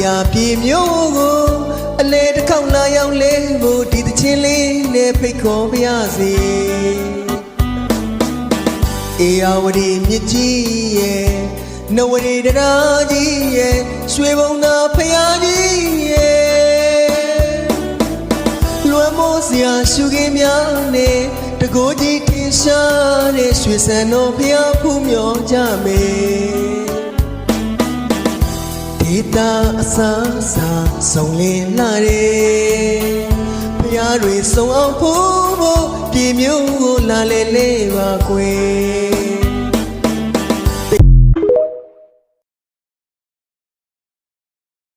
ရာပြေမျိုးကိုအလဲတစ်ခေါက်လာရောက်လဲဖို့ဒီတချင်းလေးနဲ့ဖိတ်ခေါ်ပါရစေအေယာဝတီမြစ်ကြီးရဲ့နဝရီတရားကြီးရဲ့ရွှေဘုံသာဖရာကြီးရဲ့လွမ်းမိုးစရာရှုခင်းများနဲ့တကိုးကြီးထင်ရှားတဲ့ရွှေစံတော်ဖရာဖူးမြော်ကြမယ်ဒေတာအစားအစာဆုံးလင်းလာတယ်ဖရာတွေစုံအောင်ဖို့ပြေမျိုးကိုလာလေလေပါကွယ်